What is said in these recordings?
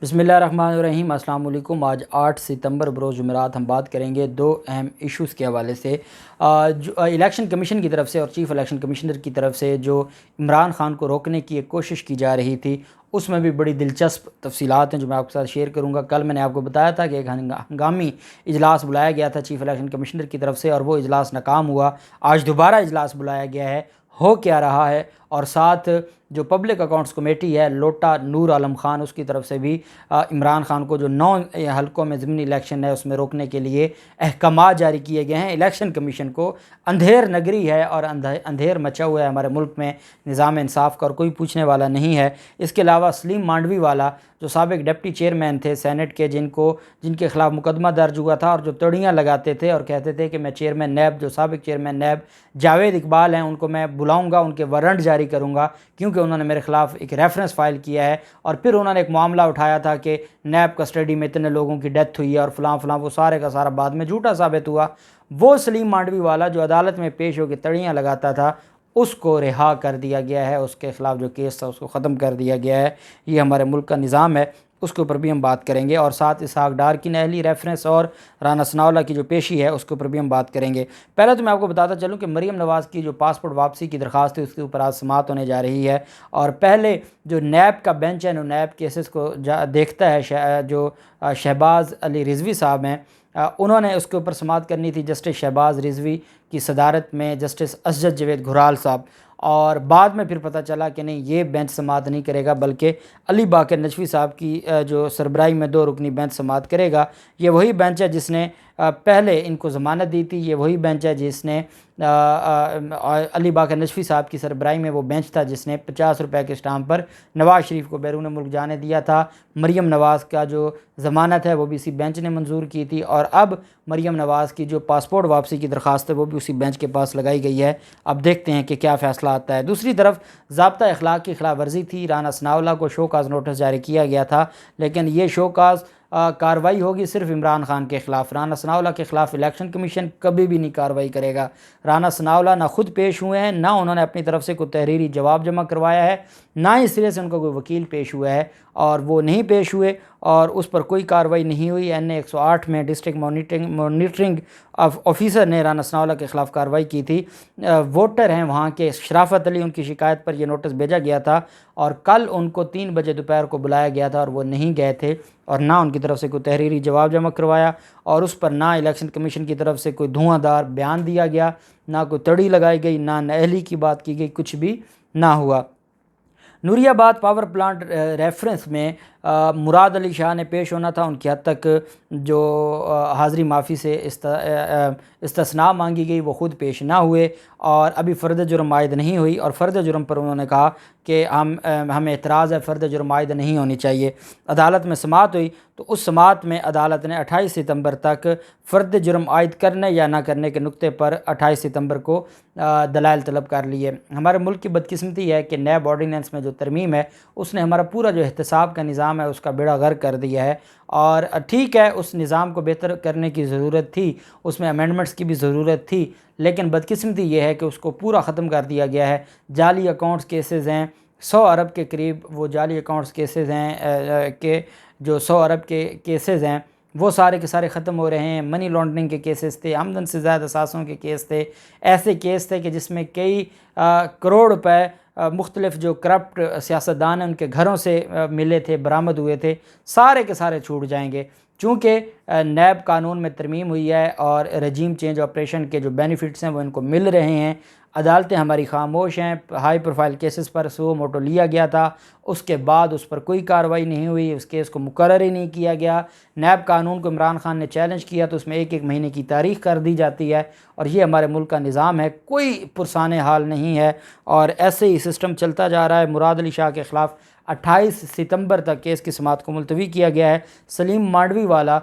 بسم اللہ الرحمن الرحیم۔ السلام علیکم۔ آج 8 ستمبر بروز جمعرات ہم بات کریں گے دو اہم ایشوز کے حوالے سے جو الیکشن کمیشن کی طرف سے اور چیف الیکشن کمشنر کی طرف سے جو عمران خان کو روکنے کی ایک کوشش کی جا رہی تھی، اس میں بھی بڑی دلچسپ تفصیلات ہیں جو میں آپ کے ساتھ شیئر کروں گا۔ کل میں نے آپ کو بتایا تھا کہ ایک ہنگامی اجلاس بلایا گیا تھا چیف الیکشن کمشنر کی طرف سے اور وہ اجلاس ناکام ہوا۔ آج دوبارہ اجلاس بلایا گیا ہے، ہو کیا رہا ہے، اور ساتھ جو پبلک اکاؤنٹس کمیٹی ہے لوٹا نور عالم خان، اس کی طرف سے بھی عمران خان کو جو 9 حلقوں میں ضمنی الیکشن ہے اس میں روکنے کے لیے احکامات جاری کیے گئے ہیں۔ الیکشن کمیشن کو اندھیر نگری ہے اور اندھیر مچا ہوا ہے ہمارے ملک میں نظام انصاف کا، اور کوئی پوچھنے والا نہیں ہے۔ اس کے علاوہ سلیم مانڈوی والا جو سابق ڈپٹی چیئرمین تھے سینٹ کے، جن کے خلاف مقدمہ درج ہوا تھا اور جو تڑیاں لگاتے تھے اور کہتے تھے کہ میں چیئرمین نیب، جو سابق چیئرمین نیب جاوید اقبال ہیں، ان کو میں بلاؤں گا، ان کے وارنٹ جاری کروں گا کیونکہ انہوں نے میرے خلاف ایک ریفرنس فائل کیا ہے، اور پھر انہوں نے ایک معاملہ اٹھایا تھا کہ نیب کسٹڈی میں اتنے لوگوں کی ڈیتھ ہوئی ہے اور فلاں فلاں، وہ سارے کا سارا بعد میں جھوٹا ثابت ہوا۔ وہ سلیم مانڈوی والا جو عدالت میں پیش ہو کے تڑیاں لگاتا تھا، اس کو رہا کر دیا گیا ہے، اس کے خلاف جو کیس تھا اس کو ختم کر دیا گیا ہے۔ یہ ہمارے ملک کا نظام ہے، اس کے اوپر بھی ہم بات کریں گے، اور ساتھ اسحاق ڈار کی نہلی ریفرنس اور رانا ثناءاللہ کی جو پیشی ہے اس کے اوپر بھی ہم بات کریں گے۔ پہلے تو میں آپ کو بتاتا چلوں کہ مریم نواز کی جو پاسپورٹ واپسی کی درخواست ہے اس کے اوپر آج سماعت ہونے جا رہی ہے، اور پہلے جو نیب کا بینچ ہے، نیب کیسز کو دیکھتا ہے، جو شہباز علی رضوی صاحب ہیں، انہوں نے اس کے اوپر سماعت کرنی تھی جسٹس شہباز رضوی کی صدارت میں جسٹس اسجد جاوید گھرال صاحب، اور بعد میں پھر پتہ چلا کہ نہیں، یہ بینچ سماعت نہیں کرے گا بلکہ علی باقر نجفی صاحب کی جو سربراہی میں 2 رکنی بینچ سماعت کرے گا۔ یہ وہی بینچ ہے جس نے پہلے ان کو ضمانت دی تھی، یہ وہی بینچ ہے جس نے علی باقر نجفی صاحب کی سربراہی میں وہ بینچ تھا جس نے 50 روپے کے اسٹامپ پر نواز شریف کو بیرون ملک جانے دیا تھا۔ مریم نواز کا جو ضمانت ہے وہ بھی اسی بینچ نے منظور کی تھی، اور اب مریم نواز کی جو پاسپورٹ واپسی کی درخواست ہے وہ بھی اسی بینچ کے پاس لگائی گئی ہے۔ اب دیکھتے ہیں کہ کیا فیصلہ آتا ہے۔ دوسری طرف ضابطہ اخلاق کی خلاف ورزی تھی، رانا ثناءاللہ کو شو کاز نوٹس جاری کیا گیا تھا، لیکن یہ شو کاز کارروائی ہوگی صرف عمران خان کے خلاف۔ رانا ثناءاللہ کے خلاف الیکشن کمیشن کبھی بھی نہیں کارروائی کرے گا۔ رانا ثناءاللہ نہ خود پیش ہوئے ہیں، نہ انہوں نے اپنی طرف سے کوئی تحریری جواب جمع کروایا ہے، نہ ہی سرے سے ان کو کوئی وکیل پیش ہوا ہے، اور وہ نہیں پیش ہوئے اور اس پر کوئی کارروائی نہیں ہوئی۔ NA 108 میں ڈسٹرکٹ مانیٹرنگ آفیسر نے رانا ثناءاللہ کے خلاف کارروائی کی تھی۔ ووٹر ہیں وہاں کے شرافت علی، ان کی شکایت پر یہ نوٹس بھیجا گیا تھا، اور کل ان کو 3 بجے دوپہر کو بلایا گیا تھا اور وہ نہیں گئے تھے، اور نہ ان کی طرف سے کوئی تحریری جواب جمع کروایا، اور اس پر نہ الیکشن کمیشن کی طرف سے کوئی دھواں دار بیان دیا گیا، نہ کوئی تڑی لگائی گئی، نہ نہلی کی بات کی گئی، کچھ بھی نہ ہوا۔ نوری آباد پاور پلانٹ ریفرنس میں مراد علی شاہ نے پیش ہونا تھا، ان کی حد تک جو حاضری معافی سے استثناء مانگی گئی وہ خود پیش نہ ہوئے، اور ابھی فرد جرم عائد نہیں ہوئی، اور فرد جرم پر انہوں نے کہا کہ ہمیں اعتراض ہے، فرد جرم عائد نہیں ہونی چاہیے۔ عدالت میں سماعت ہوئی تو اس سماعت میں عدالت نے 28 ستمبر تک فرد جرم عائد کرنے یا نہ کرنے کے نقطے پر 28 ستمبر کو دلائل طلب کر لیے۔ ہمارے ملک کی بدقسمتی ہے کہ نیب آرڈیننس میں جو ترمیم ہے اس نے ہمارا پورا جو احتساب کا نظام ہے اس کا بیڑا غرق کر دیا ہے، اور ٹھیک ہے اس نظام کو بہتر کرنے کی ضرورت تھی، اس میں امینڈمنٹس کی بھی ضرورت تھی، لیکن بدقسمتی یہ ہے کہ اس کو پورا ختم کر دیا گیا ہے۔ جعلی اکاؤنٹس کیسز ہیں 100 ارب کے قریب، وہ جعلی اکاؤنٹس کیسز ہیں کہ جو 100 ارب کے کیسز ہیں وہ سارے کے سارے ختم ہو رہے ہیں۔ منی لانڈرنگ کے کیسز تھے، آمدن سے زائد اثاثوں کے کیس تھے، ایسے کیس تھے کہ جس میں کئی کروڑ روپے مختلف جو کرپٹ سیاستدان ہیں ان کے گھروں سے ملے تھے، برآمد ہوئے تھے، سارے کے سارے چھوٹ جائیں گے۔ چونکہ نیب قانون میں ترمیم ہوئی ہے اور رجیم چینج آپریشن کے جو بینیفٹس ہیں وہ ان کو مل رہے ہیں، عدالتیں ہماری خاموش ہیں۔ ہائی پروفائل کیسز پر سو موٹو لیا گیا تھا، اس کے بعد اس پر کوئی کارروائی نہیں ہوئی، اس کیس کو مقرر ہی نہیں کیا گیا۔ نیب قانون کو عمران خان نے چیلنج کیا تو اس میں 1 مہینے کی تاریخ کر دی جاتی ہے، اور یہ ہمارے ملک کا نظام ہے، کوئی پرسان حال نہیں ہے، اور ایسے ہی سسٹم چلتا جا رہا ہے۔ مراد علی شاہ کے خلاف 28 ستمبر تک کیس کی سماعت کو ملتوی کیا گیا ہے۔ سلیم مانڈوی والا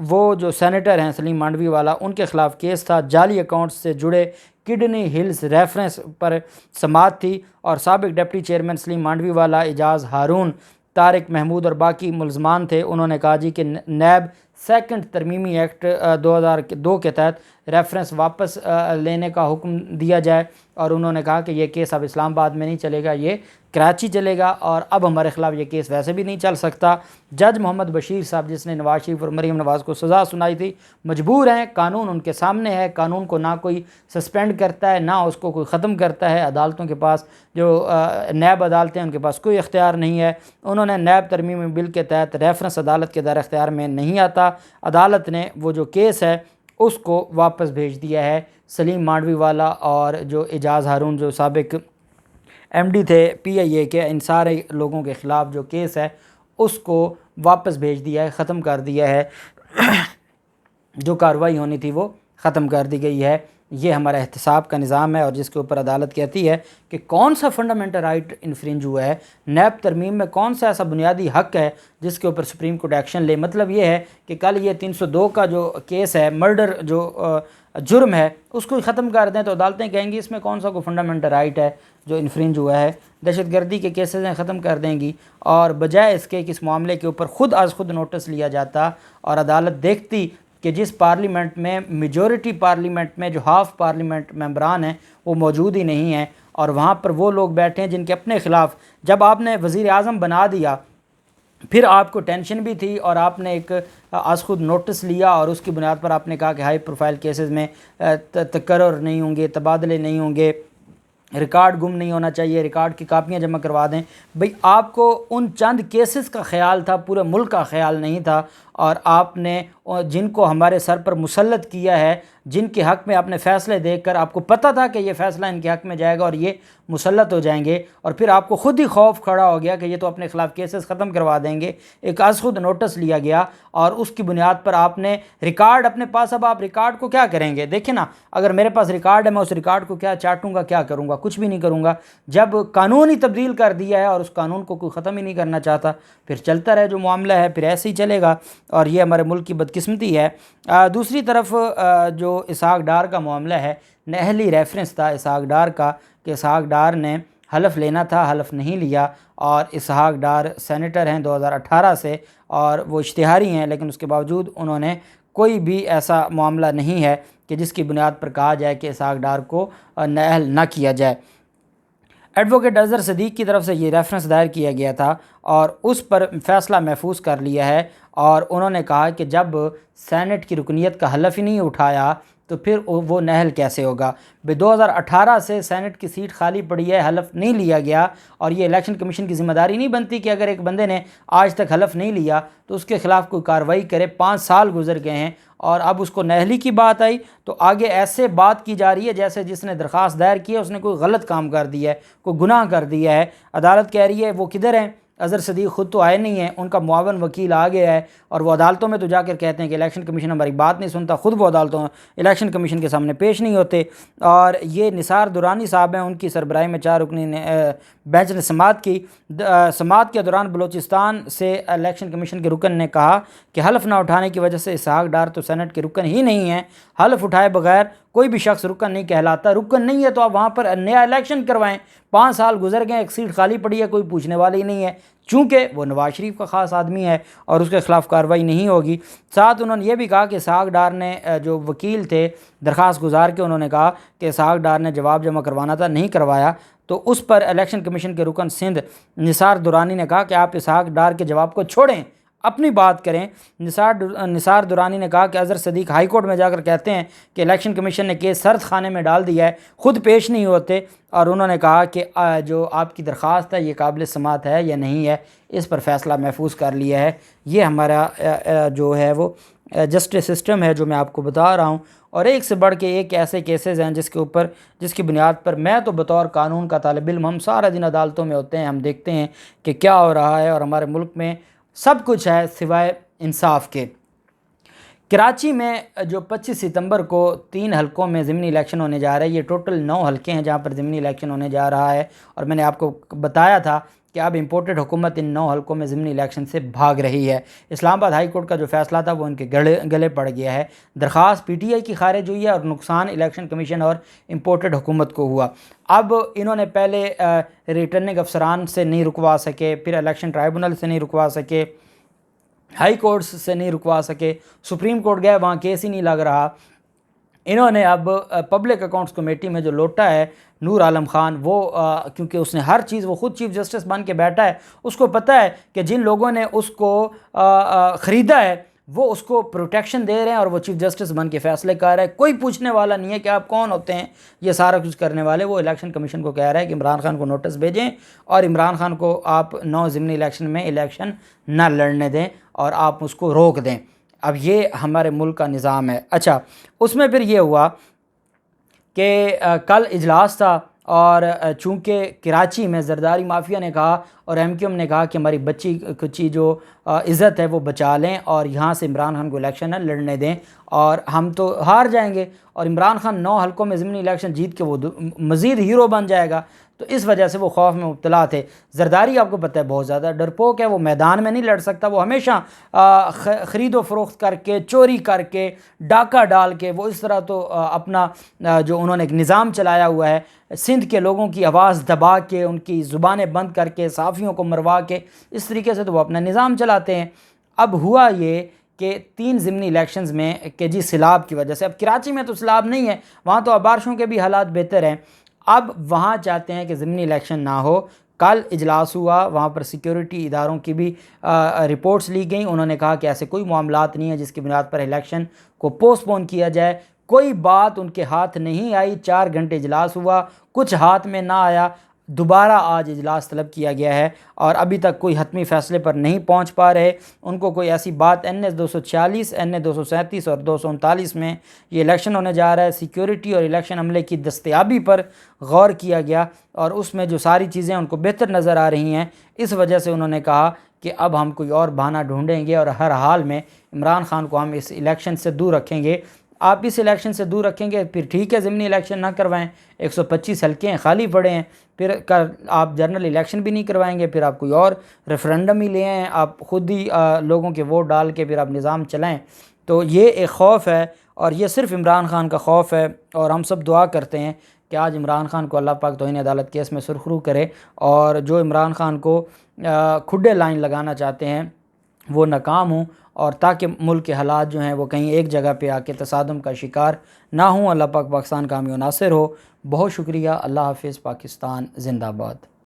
وہ جو سینیٹر ہیں سلیم مانڈوی والا، ان کے خلاف کیس تھا، جعلی اکاؤنٹس سے جڑے کڈنی ہلز ریفرنس پر سماعت تھی، اور سابق ڈپٹی چیئرمین سلیم مانڈوی والا، اعجاز ہارون، طارق محمود اور باقی ملزمان تھے۔ انہوں نے کہا جی کہ نیب 2 ترمیمی ایکٹ 2002 کے تحت ریفرنس واپس لینے کا حکم دیا جائے، اور انہوں نے کہا کہ یہ کیس اب اسلام آباد میں نہیں چلے گا، یہ کراچی چلے گا، اور اب ہمارے خلاف یہ کیس ویسے بھی نہیں چل سکتا۔ جج محمد بشیر صاحب جس نے نواز شریف اور مریم نواز کو سزا سنائی تھی، مجبور ہیں، قانون ان کے سامنے ہے، قانون کو نہ کوئی سسپینڈ کرتا ہے نہ اس کو کوئی ختم کرتا ہے۔ عدالتوں کے پاس جو نیب عدالتیں ان کے پاس کوئی اختیار نہیں ہے۔ انہوں نے نیب ترمیمی بل کے تحت ریفرنس عدالت کے دائرہ اختیار میں نہیں آتا، عدالت نے وہ جو کیس ہے اس کو واپس بھیج دیا ہے۔ سلیم مانڈوی والا اور جو اعجاز ہارون جو سابق ایم ڈی تھے پی آئی اے کے، ان سارے لوگوں کے خلاف جو کیس ہے اس کو واپس بھیج دیا ہے، ختم کر دیا ہے، جو کارروائی ہونی تھی وہ ختم کر دی گئی ہے۔ یہ ہمارا احتساب کا نظام ہے، اور جس کے اوپر عدالت کہتی ہے کہ کون سا فنڈامنٹل رائٹ انفرنج ہوا ہے، نیب ترمیم میں کون سا ایسا بنیادی حق ہے جس کے اوپر سپریم کورٹ ایکشن لے۔ مطلب یہ ہے کہ کل یہ 302 کا جو کیس ہے، مرڈر جو جرم ہے، اس کو ختم کر دیں تو عدالتیں کہیں گی اس میں کون سا کوئی فنڈامنٹل رائٹ ہے جو انفرنج ہوا ہے۔ دہشت گردی کے کیسز ہیں ختم کر دیں گی، اور بجائے اس کے کہ اس معاملے کے اوپر خود از خود نوٹس لیا جاتا اور عدالت دیکھتی کہ جس پارلیمنٹ میں میجورٹی پارلیمنٹ میں جو ہاف پارلیمنٹ ممبران ہیں وہ موجود ہی نہیں ہیں، اور وہاں پر وہ لوگ بیٹھے ہیں جن کے اپنے خلاف، جب آپ نے وزیر اعظم بنا دیا پھر آپ کو ٹینشن بھی تھی، اور آپ نے ایک از خود نوٹس لیا، اور اس کی بنیاد پر آپ نے کہا کہ ہائی پروفائل کیسز میں تکرر نہیں ہوں گے، تبادلے نہیں ہوں گے، ریکارڈ گم نہیں ہونا چاہیے، ریکارڈ کی کاپیاں جمع کروا دیں۔ بھئی آپ کو ان چند کیسز کا خیال تھا، پورے ملک کا خیال نہیں تھا، اور آپ نے جن کو ہمارے سر پر مسلط کیا ہے، جن کے حق میں آپ نے فیصلے دیکھ کر آپ کو پتہ تھا کہ یہ فیصلہ ان کے حق میں جائے گا اور یہ مسلط ہو جائیں گے، اور پھر آپ کو خود ہی خوف کھڑا ہو گیا کہ یہ تو اپنے خلاف کیسز ختم کروا دیں گے۔ ایک از خود نوٹس لیا گیا، اور اس کی بنیاد پر آپ نے ریکارڈ اپنے پاس، اب آپ ریکارڈ کو کیا کریں گے؟ دیکھیں نا، اگر میرے پاس ریکارڈ ہے میں اس ریکارڈ کو کیا چاٹوں گا، کیا کروں گا؟ کچھ بھی نہیں کروں گا۔ جب قانون ہی تبدیل کر دیا ہے اور اس قانون کو کوئی ختم ہی نہیں کرنا چاہتا، پھر چلتا رہے جو معاملہ ہے، پھر ایسے ہی چلے گا، اور یہ ہمارے ملک کی بدقسمتی ہے۔ دوسری طرف جو اسحاق ڈار کا معاملہ ہے، نہلی ریفرنس تھا اسحاق ڈار کا کہ اسحاق ڈار نے حلف لینا تھا، حلف نہیں لیا، اور اسحاق ڈار سینیٹر ہیں 2018 سے، اور وہ اشتہاری ہیں، لیکن اس کے باوجود انہوں نے کوئی بھی ایسا معاملہ نہیں ہے کہ جس کی بنیاد پر کہا جائے کہ اسحاق ڈار کو نااہل نہ کیا جائے۔ ایڈوکیٹ اظہر صدیق کی طرف سے یہ ریفرنس دائر کیا گیا تھا، اور اس پر فیصلہ محفوظ کر لیا ہے، اور انہوں نے کہا کہ جب سینٹ کی رکنیت کا حلف ہی نہیں اٹھایا تو پھر وہ نااہل کیسے ہوگا؟ 2018 سے سینٹ کی سیٹ خالی پڑی ہے، حلف نہیں لیا گیا، اور یہ الیکشن کمیشن کی ذمہ داری نہیں بنتی کہ اگر ایک بندے نے آج تک حلف نہیں لیا تو اس کے خلاف کوئی کارروائی کرے۔ 5 سال گزر گئے ہیں، اور اب اس کو نااہلی کی بات آئی تو آگے ایسے بات کی جا رہی ہے جیسے جس نے درخواست دائر کی ہے اس نے کوئی غلط کام کر دیا ہے، کوئی گناہ کر دیا ہے۔ عدالت کہہ رہی ہے وہ کدھر ہیں؟ اظہر صدیق خود تو آئے نہیں ہیں، ان کا معاون وکیل آ گیا ہے، اور وہ عدالتوں میں تو جا کر کہتے ہیں کہ الیکشن کمیشن ہماری بات نہیں سنتا، خود وہ عدالتوں الیکشن کمیشن کے سامنے پیش نہیں ہوتے۔ اور یہ نثار درانی صاحب ہیں، ان کی سربراہی میں 4 رکنی بینچ نے سماعت کی۔ سماعت کے دوران بلوچستان سے الیکشن کمیشن کے رکن نے کہا کہ حلف نہ اٹھانے کی وجہ سے اسحاق ڈار تو سینٹ کے رکن ہی نہیں ہیں، حلف اٹھائے بغیر کوئی بھی شخص رکن نہیں کہلاتا، رکن نہیں ہے تو آپ وہاں پر نیا الیکشن کروائیں۔ 5 سال گزر گئے، ایک سیٹ خالی پڑی ہے، کوئی پوچھنے والا ہی نہیں ہے، چونکہ وہ نواز شریف کا خاص آدمی ہے اور اس کے خلاف کارروائی نہیں ہوگی۔ ساتھ انہوں نے یہ بھی کہا کہ اسحاق ڈار نے جو وکیل تھے درخواست گزار کے، انہوں نے کہا کہ اسحاق ڈار نے جواب جمع کروانا تھا، نہیں کروایا، تو اس پر الیکشن کمیشن کے رکن سندھ نثار درانی نے کہا کہ آپ اسحاق ڈار کے جواب کو چھوڑیں، اپنی بات کریں۔ نثار درانی نے کہا کہ اظہر صدیق ہائی کورٹ میں جا کر کہتے ہیں کہ الیکشن کمیشن نے کیس سرد خانے میں ڈال دیا ہے، خود پیش نہیں ہوتے، اور انہوں نے کہا کہ جو آپ کی درخواست ہے یہ قابل سماعت ہے یا نہیں ہے، اس پر فیصلہ محفوظ کر لیا ہے۔ یہ ہمارا جو ہے وہ جسٹس سسٹم ہے جو میں آپ کو بتا رہا ہوں، اور ایک سے بڑھ کے ایک ایسے کیسز ہیں جس کی بنیاد پر میں تو بطور قانون کا طالب علم، ہم سارا دن عدالتوں میں ہوتے ہیں، ہم دیکھتے ہیں کہ کیا ہو رہا ہے، اور ہمارے ملک میں سب کچھ ہے سوائے انصاف کے۔ کراچی میں جو 25 ستمبر کو 3 حلقوں میں ضمنی الیکشن ہونے جا رہا ہے، یہ ٹوٹل 9 حلقے ہیں جہاں پر ضمنی الیکشن ہونے جا رہا ہے، اور میں نے آپ کو بتایا تھا کہ اب امپورٹڈ حکومت ان 9 حلقوں میں ضمنی الیکشن سے بھاگ رہی ہے۔ اسلام آباد ہائی کورٹ کا جو فیصلہ تھا وہ ان کے گلے پڑ گیا ہے، درخواست پی ٹی آئی کی خارج ہوئی ہے، اور نقصان الیکشن کمیشن اور امپورٹڈ حکومت کو ہوا۔ اب انہوں نے پہلے ریٹرننگ افسران سے نہیں رکوا سکے، پھر الیکشن ٹرائبونل سے نہیں رکوا سکے، ہائی کورٹس سے نہیں رکوا سکے، سپریم کورٹ گئے وہاں کیس ہی نہیں لگ رہا۔ انہوں نے اب پبلک اکاؤنٹس کمیٹی میں جو لوٹا ہے نور عالم خان، وہ کیونکہ اس نے ہر چیز، وہ خود چیف جسٹس بن کے بیٹھا ہے، اس کو پتہ ہے کہ جن لوگوں نے اس کو خریدا ہے وہ اس کو پروٹیکشن دے رہے ہیں اور وہ چیف جسٹس بن کے فیصلے کر رہا ہے، کوئی پوچھنے والا نہیں ہے کہ آپ کون ہوتے ہیں یہ سارا کچھ کرنے والے۔ وہ الیکشن کمیشن کو کہہ رہا ہے کہ عمران خان کو نوٹس بھیجیں اور عمران خان کو آپ 9 ضمنی الیکشن میں الیکشن نہ لڑنے دیں اور آپ اس کو روک دیں۔ اب یہ ہمارے ملک کا نظام ہے۔ اچھا، اس میں پھر یہ ہوا کہ کل اجلاس تھا اور چونکہ کراچی میں زرداری مافیا نے کہا اور ایم کیو ایم نے کہا کہ ہماری بچی کچی جو عزت ہے وہ بچا لیں اور یہاں سے عمران خان کو الیکشن نہ لڑنے دیں اور ہم تو ہار جائیں گے، اور عمران خان 9 حلقوں میں ضمنی الیکشن جیت کے وہ مزید ہیرو بن جائے گا، تو اس وجہ سے وہ خوف میں مبتلا تھے۔ زرداری آپ کو پتہ ہے بہت زیادہ ڈرپوک ہے، وہ میدان میں نہیں لڑ سکتا، وہ ہمیشہ خرید و فروخت کر کے، چوری کر کے، ڈاکہ ڈال کے، وہ اس طرح تو اپنا جو انہوں نے ایک نظام چلایا ہوا ہے، سندھ کے لوگوں کی آواز دبا کے، ان کی زبانیں بند کر کے، صحافیوں کو مروا کے، اس طریقے سے تو وہ اپنا نظام چلاتے ہیں۔ اب ہوا یہ کہ 3 ضمنی الیکشنز میں کہ جی سیلاب کی وجہ سے، اب کراچی میں تو سیلاب نہیں ہے، وہاں تو بارشوں کے بھی حالات بہتر ہیں، اب وہاں چاہتے ہیں کہ ضمنی الیکشن نہ ہو۔ کل اجلاس ہوا، وہاں پر سیکیورٹی اداروں کی بھی رپورٹس لی گئیں، انہوں نے کہا کہ ایسے کوئی معاملات نہیں ہیں جس کی بنیاد پر الیکشن کو پوسٹ پون کیا جائے، کوئی بات ان کے ہاتھ نہیں آئی۔ 4 گھنٹے اجلاس ہوا، کچھ ہاتھ میں نہ آیا، دوبارہ آج اجلاس طلب کیا گیا ہے اور ابھی تک کوئی حتمی فیصلے پر نہیں پہنچ پا رہے۔ ان کو کوئی ایسی بات NS 246، NS 237 اور 239 میں یہ الیکشن ہونے جا رہا ہے، سیکیورٹی اور الیکشن عملے کی دستیابی پر غور کیا گیا اور اس میں جو ساری چیزیں ان کو بہتر نظر آ رہی ہیں، اس وجہ سے انہوں نے کہا کہ اب ہم کوئی اور بہانہ ڈھونڈیں گے اور ہر حال میں عمران خان کو ہم اس الیکشن سے دور رکھیں گے۔ آپ اس الیکشن سے دور رکھیں گے پھر ٹھیک ہے، ضمنی الیکشن نہ کروائیں، 125 حلقے ہیں خالی پڑے ہیں، پھر آپ جنرل الیکشن بھی نہیں کروائیں گے، پھر آپ کوئی اور ریفرنڈم ہی لے آئیں، آپ خود ہی لوگوں کے ووٹ ڈال کے پھر آپ نظام چلائیں۔ تو یہ ایک خوف ہے اور یہ صرف عمران خان کا خوف ہے، اور ہم سب دعا کرتے ہیں کہ آج عمران خان کو اللہ پاک توہین عدالت کیس میں سرخرو کرے اور جو عمران خان کو کھڈے لائن لگانا چاہتے ہیں وہ ناکام ہوں، اور تاکہ ملک کے حالات جو ہیں وہ کہیں ایک جگہ پہ آ کے تصادم کا شکار نہ ہوں۔ اللہ پاک پاکستان کا حامی و ناصر ہو۔ بہت شکریہ۔ اللہ حافظ۔ پاکستان زندہ باد۔